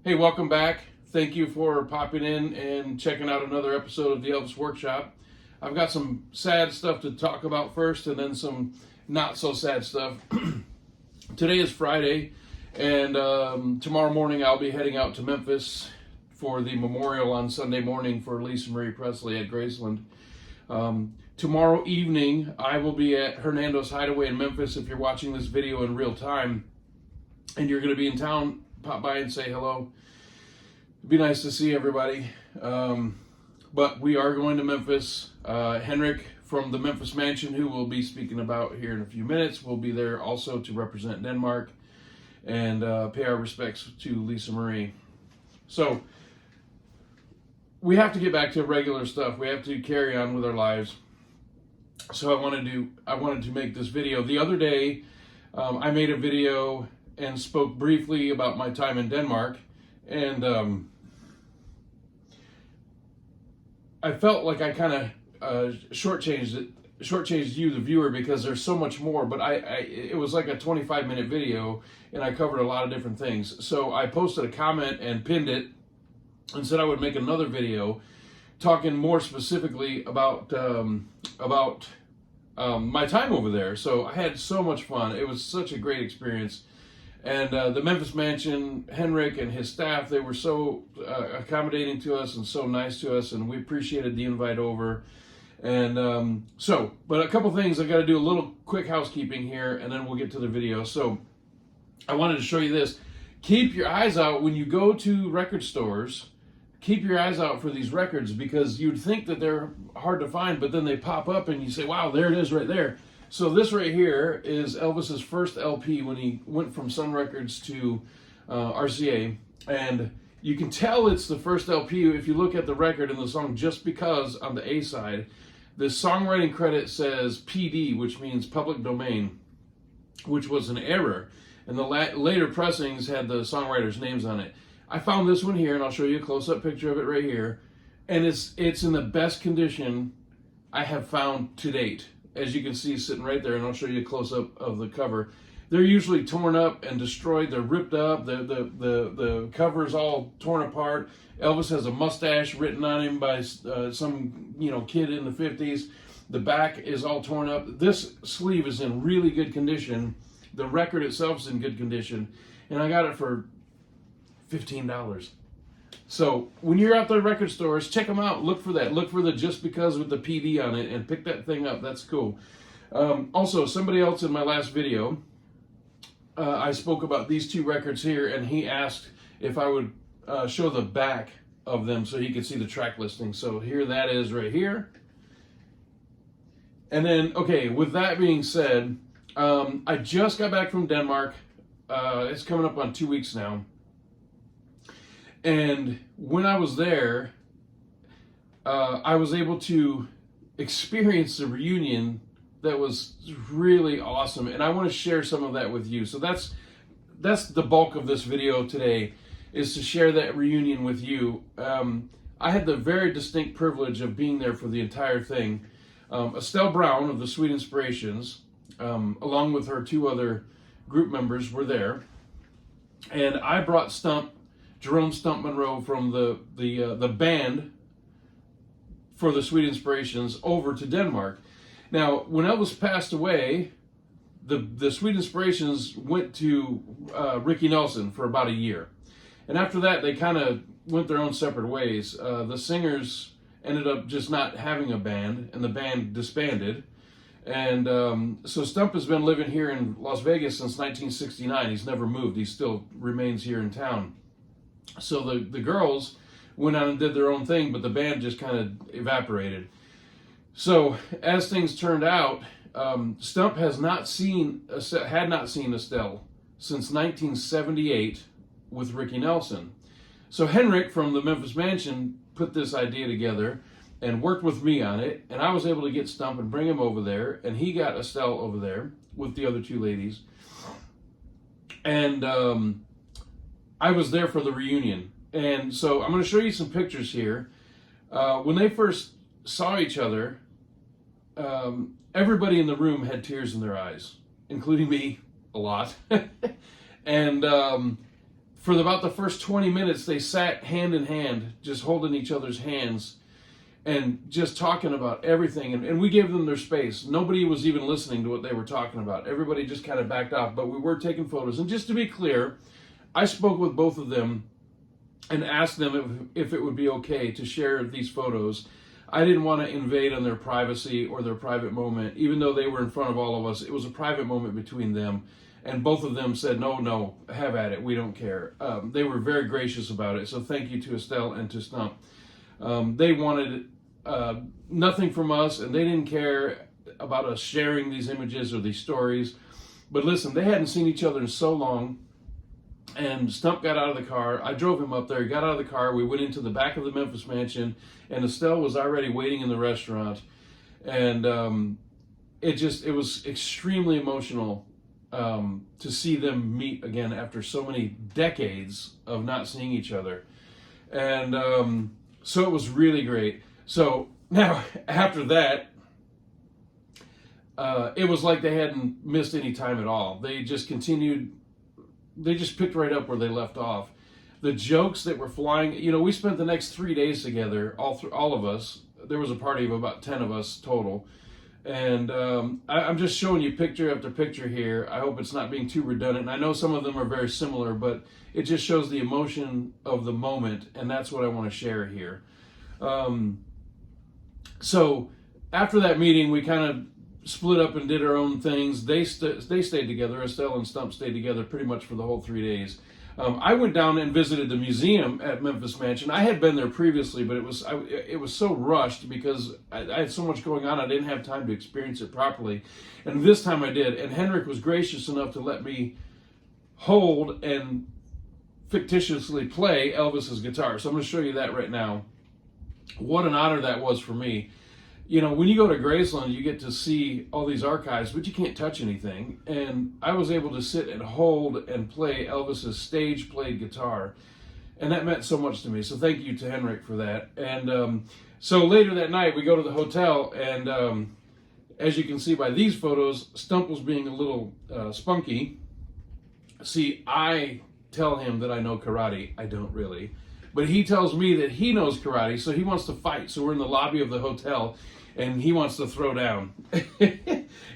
Hey, welcome back. Thank you for popping in and checking out another episode of the Elvis Workshop. I've got some sad stuff to talk about first and then some not so sad stuff. Today is Friday, and tomorrow morning I'll be heading out to Memphis for the memorial on Sunday morning for Lisa Marie Presley at Graceland. Tomorrow evening I will be at Hernando's Hideaway in Memphis. If you're watching this video in real time and you're going to be in town, pop by and say hello. It'd be nice to see everybody. But we are going to Memphis. Henrik from the Memphis Mansion, who we'll be speaking about here in a few minutes, will be there also to represent Denmark and pay our respects to Lisa Marie. So we have to get back to regular stuff. We have to carry on with our lives. So I wanted to make this video. The other day, I made a video and spoke briefly about my time in Denmark, and I felt like I kind of shortchanged you, the viewer, because there's so much more. But it was like a 25-minute video, and I covered a lot of different things. So I posted a comment and pinned it, and said I would make another video talking more specifically about my time over there. So I had so much fun. It was such a great experience. And the Memphis Mansion, Henrik and his staff, they were so accommodating to us and so nice to us, and we appreciated the invite over. And but a couple things, I got to do a little quick housekeeping here, and then we'll get to the video. So I wanted to show you this. Keep your eyes out when you go to record stores. Keep your eyes out for these records, because you'd think that they're hard to find, but then they pop up and you say, wow, there it is right there. So this right here is Elvis's first LP when he went from Sun Records to RCA. And you can tell it's the first LP if you look at the record and the song Just Because on the A side. The songwriting credit says PD, which means public domain, which was an error. And the later pressings had the songwriters' names on it. I found this one here, and I'll show you a close-up picture of it right here. And it's in the best condition I have found to date. As you can see, sitting right there, and I'll show you a close-up of the cover. They're usually torn up and destroyed. They're ripped up. The cover's all torn apart. Elvis has a mustache written on him by some kid in the 50s. The back is all torn up. This sleeve is in really good condition. The record itself is in good condition, and I got it for $15. So when you're out there at record stores, check them out. Look for that. Look for the Just Because with the PD on it and pick that thing up. That's cool. Also, somebody else in my last video, I spoke about these two records here, and he asked if I would show the back of them so he could see the track listing. So here that is right here. And then, okay, with that being said, I just got back from Denmark. It's coming up on 2 weeks now. And when I was there, I was able to experience the reunion that was really awesome, and I want to share some of that with you. So that's the bulk of this video today, is to share that reunion with you. I had the very distinct privilege of being there for the entire thing. Estelle Brown of the Sweet Inspirations, along with her two other group members, were there, and I brought Jerome Stump Monroe from the band for the Sweet Inspirations over to Denmark. Now, when Elvis passed away, the Sweet Inspirations went to Ricky Nelson for about a year. And after that, they kind of went their own separate ways. The singers ended up just not having a band, and the band disbanded. And so Stump has been living here in Las Vegas since 1969. He's never moved. He still remains here in town. So the girls went on and did their own thing, but the band just kind of evaporated. So as things turned out, Stump had not seen Estelle since 1978 with Ricky Nelson. So Henrik from the Memphis Mansion put this idea together and worked with me on it, and I was able to get Stump and bring him over there, and he got Estelle over there with the other two ladies. And I was there for the reunion. And so I'm going to show you some pictures here. When they first saw each other, everybody in the room had tears in their eyes, including me, a lot. And for about the first 20 minutes, they sat hand in hand, just holding each other's hands and just talking about everything. And we gave them their space. Nobody was even listening to what they were talking about. Everybody just kind of backed off, but we were taking photos. And just to be clear, I spoke with both of them and asked them if it would be okay to share these photos. I didn't want to invade on their privacy or their private moment. Even though they were in front of all of us, it was a private moment between them. And both of them said, no, have at it. We don't care. They were very gracious about it. So thank you to Estelle and to Stump. They wanted nothing from us, and they didn't care about us sharing these images or these stories. But listen, they hadn't seen each other in so long. And Stump got out of the car. I drove him up there. He got out of the car. We went into the back of the Memphis mansion, and Estelle was already waiting in the restaurant. And it was extremely emotional to see them meet again after so many decades of not seeing each other. And so it was really great. So now, after that, it was like they hadn't missed any time at all. They just continued. They just picked right up where they left off. The jokes that were flying, we spent the next 3 days together, all of us. There was a party of about 10 of us total. And I'm just showing you picture after picture here. I hope it's not being too redundant. And I know some of them are very similar, but it just shows the emotion of the moment, and that's what I want to share here. So after that meeting, we kind of split up and did our own things. They stayed together. Estelle and Stump stayed together pretty much for the whole 3 days. I went down and visited the museum at Memphis Mansion. I had been there previously, but it was so rushed because I had so much going on. I didn't have time to experience it properly, and this time I did. And Henrik was gracious enough to let me hold and fictitiously play Elvis's guitar. So I'm going to show you that right now. What an honor that was for me. When you go to Graceland, you get to see all these archives, but you can't touch anything. And I was able to sit and hold and play Elvis's stage-played guitar. And that meant so much to me. So thank you to Henrik for that. And so later that night, we go to the hotel. And as you can see by these photos, Stump was being a little spunky. See, I tell him that I know karate. I don't really. But he tells me that he knows karate, so he wants to fight. So we're in the lobby of the hotel, and he wants to throw down.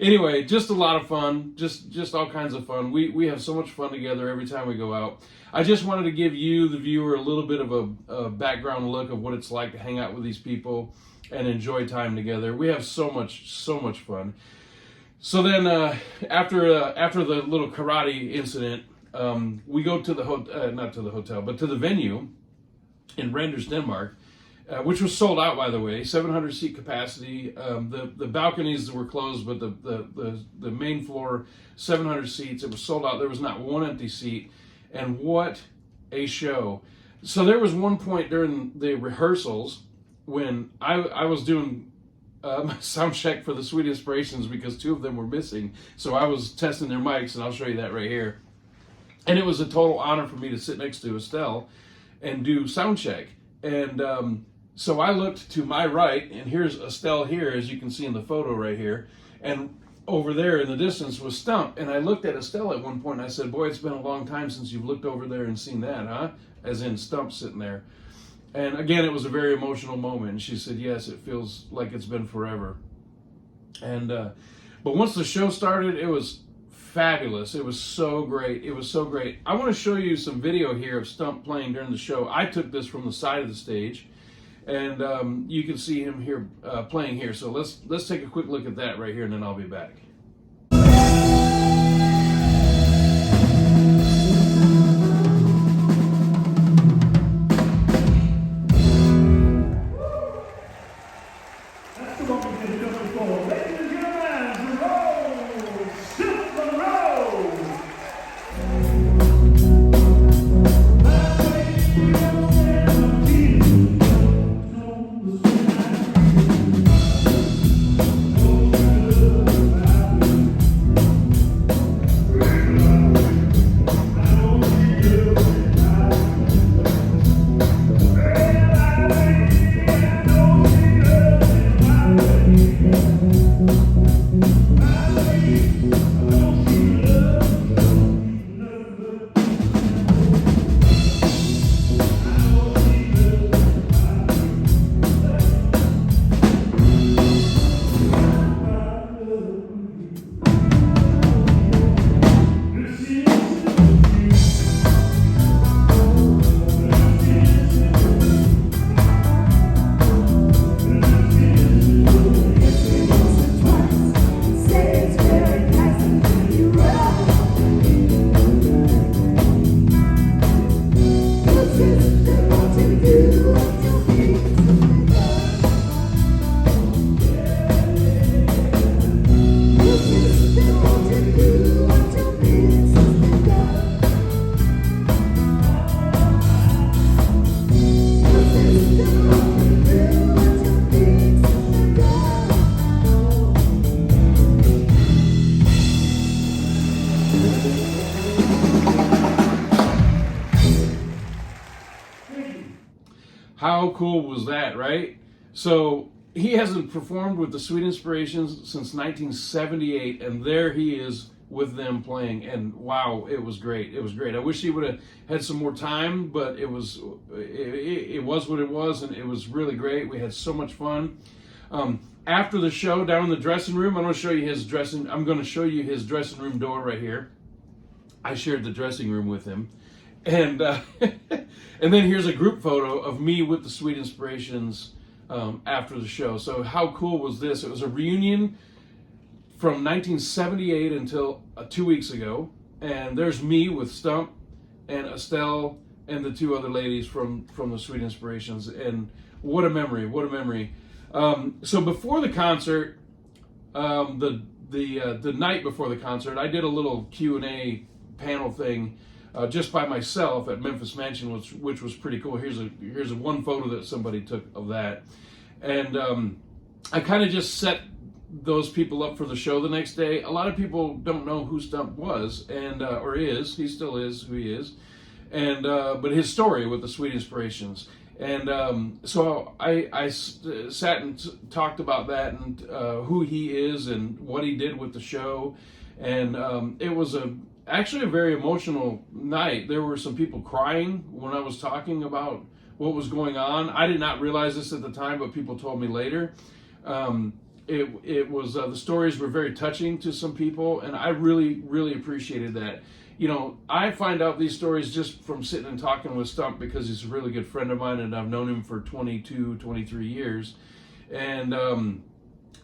Anyway, just a lot of fun, just all kinds of fun. We have so much fun together every time we go out. I just wanted to give you, the viewer, a little bit of a background look of what it's like to hang out with these people and enjoy time together. We have so much fun. So then after the little karate incident, we go to the not to the hotel, but to the venue in Randers, Denmark, which was sold out, by the way, 700 seat capacity. The balconies were closed, but the main floor, 700 seats. It was sold out. There was not one empty seat, and what a show! So there was one point during the rehearsals when I was doing my sound check for the Sweet Inspirations because two of them were missing. So I was testing their mics, and I'll show you that right here. And it was a total honor for me to sit next to Estelle and do sound check. And so I looked to my right, and here's Estelle here, as you can see in the photo right here. And over there in the distance was Stump. And I looked at Estelle at one point, and I said, boy, it's been a long time since you've looked over there and seen that, huh? As in Stump sitting there. And again, it was a very emotional moment. And she said, yes, it feels like it's been forever. And but once the show started, it was fabulous. It was so great. It was so great. I want to show you some video here of Stump playing during the show. I took this from the side of the stage, and you can see him here playing here. So let's take a quick look at that right here, and then I'll be back. how cool was that, right? So he hasn't performed with the Sweet Inspirations since 1978, and there he is with them playing, and wow, it was great. It was great. I wish he would have had some more time, but it was what it was, and it was really great. We had so much fun. After the show, down in the dressing room, I'm going to show you his dressing room door right here. I shared the dressing room with him, and and then here's a group photo of me with the Sweet Inspirations after the show. So how cool was this? It was a reunion from 1978 until 2 weeks ago, and there's me with Stump and Estelle and the two other ladies from the Sweet Inspirations, and what a memory! What a memory! So before the concert, the night before the concert, I did a little Q&A panel thing just by myself at Memphis Mansion, which was pretty cool. Here's a one photo that somebody took of that, and I kind of just set those people up for the show the next day. A lot of people don't know who Stump was, and or is. He still is who he is, and but his story with the Sweet Inspirations. And so I sat and talked about that, and who he is and what he did with the show. And it was actually a very emotional night. There were some people crying when I was talking about what was going on. I did not realize this at the time, but people told me later. It was the stories were very touching to some people, and I really appreciated that. You know, I find out these stories just from sitting and talking with Stump, because he's a really good friend of mine, and I've known him for 22, 23 years. And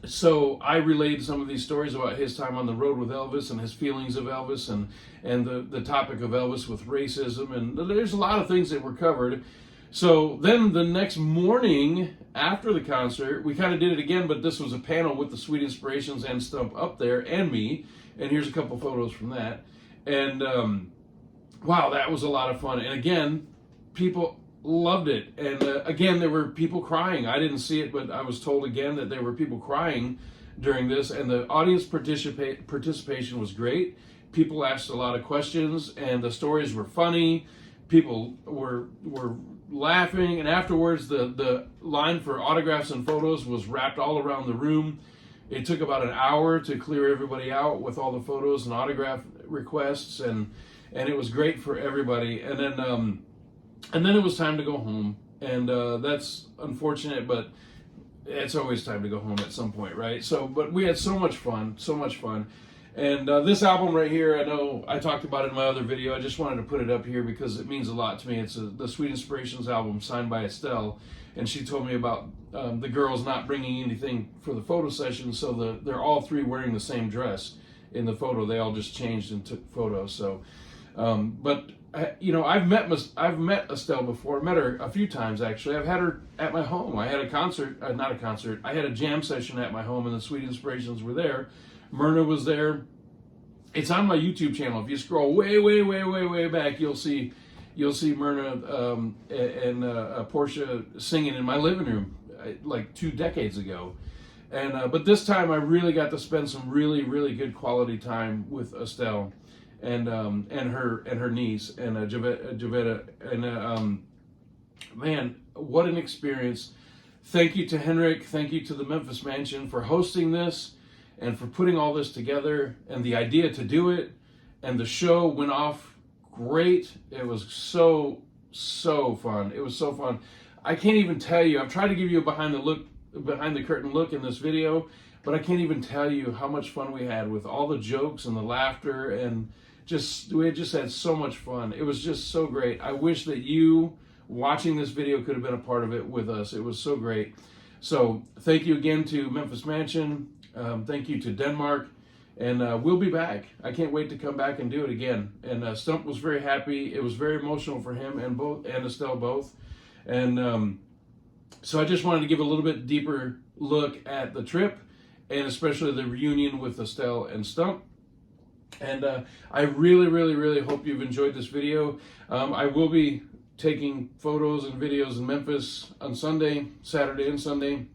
so I relayed some of these stories about his time on the road with Elvis and his feelings of Elvis, and the topic of Elvis with racism, and there's a lot of things that were covered. So then the next morning after the concert, we kind of did it again, but this was a panel with the Sweet Inspirations and Stump up there and me, and here's a couple photos from that. And wow, that was a lot of fun. And again, people loved it. And again, there were people crying. I didn't see it, but I was told again that there were people crying during this. And the audience participation was great. People asked a lot of questions, and the stories were funny. People were laughing. And afterwards, the line for autographs and photos was wrapped all around the room. It took about an hour to clear everybody out with all the photos and autograph requests, and it was great for everybody. And then it was time to go home, and that's unfortunate, but it's always time to go home at some point, right? So, but we had so much fun. And this album right here, I know I talked about it in my other video. I just wanted to put it up here because it means a lot to me. It's the Sweet Inspirations album signed by Estelle, and she told me about the girls not bringing anything for the photo session, so they're all three wearing the same dress in the photo. They all just changed and took photos. So, but you know, I've met Estelle before. Met her a few times actually. I've had her at my home. I had a concert, not a concert. I had a jam session at my home, and the Sweet Inspirations were there. Myrna was there. It's on my YouTube channel. If you scroll way back, you'll see Myrna and Portia singing in my living room like 2 decades ago. And but this time I really got to spend some really good quality time with Estelle and her niece and Javetta. And man, what an experience. Thank you to Henrik. Thank you to the Memphis Mansion for hosting this and for putting all this together, and the idea to do it. And the show went off great. It was so fun. It was so fun. I can't even tell you. I've tried to give you a behind the curtain look in this video, but I can't even tell you how much fun we had with all the jokes and the laughter, and we just had so much fun. It was just so great. I wish that you watching this video could have been a part of it with us. It was so great. So thank you again to Memphis Mansion. Thank you to Denmark, and we'll be back. I can't wait to come back and do it again. And Stump was very happy. It was very emotional for him and Estelle both. And so I just wanted to give a little bit deeper look at the trip, and especially the reunion with Estelle and Stump. And I really hope you've enjoyed this video. I will be taking photos and videos in Memphis on Saturday and Sunday.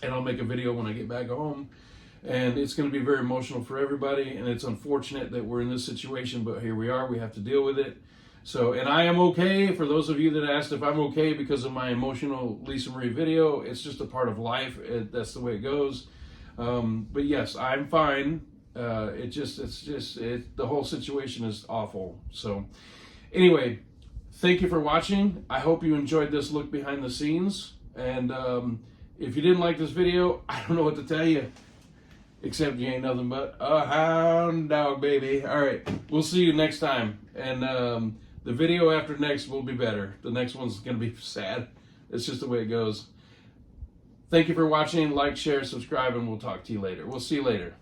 And I'll make a video when I get back home. And it's going to be very emotional for everybody. And it's unfortunate that we're in this situation, but here we are. We have to deal with it. So, and I am okay. For those of you that asked if I'm okay because of my emotional Lisa Marie video, it's just a part of life. That's the way it goes. But yes, I'm fine. The whole situation is awful. So anyway, thank you for watching. I hope you enjoyed this look behind the scenes. And if you didn't like this video, I don't know what to tell you. Except you ain't nothing but a hound dog, baby. All right, we'll see you next time. And the video after next will be better. The next one's going to be sad. It's just the way it goes. Thank you for watching. Like, share, subscribe, and we'll talk to you later. We'll see you later.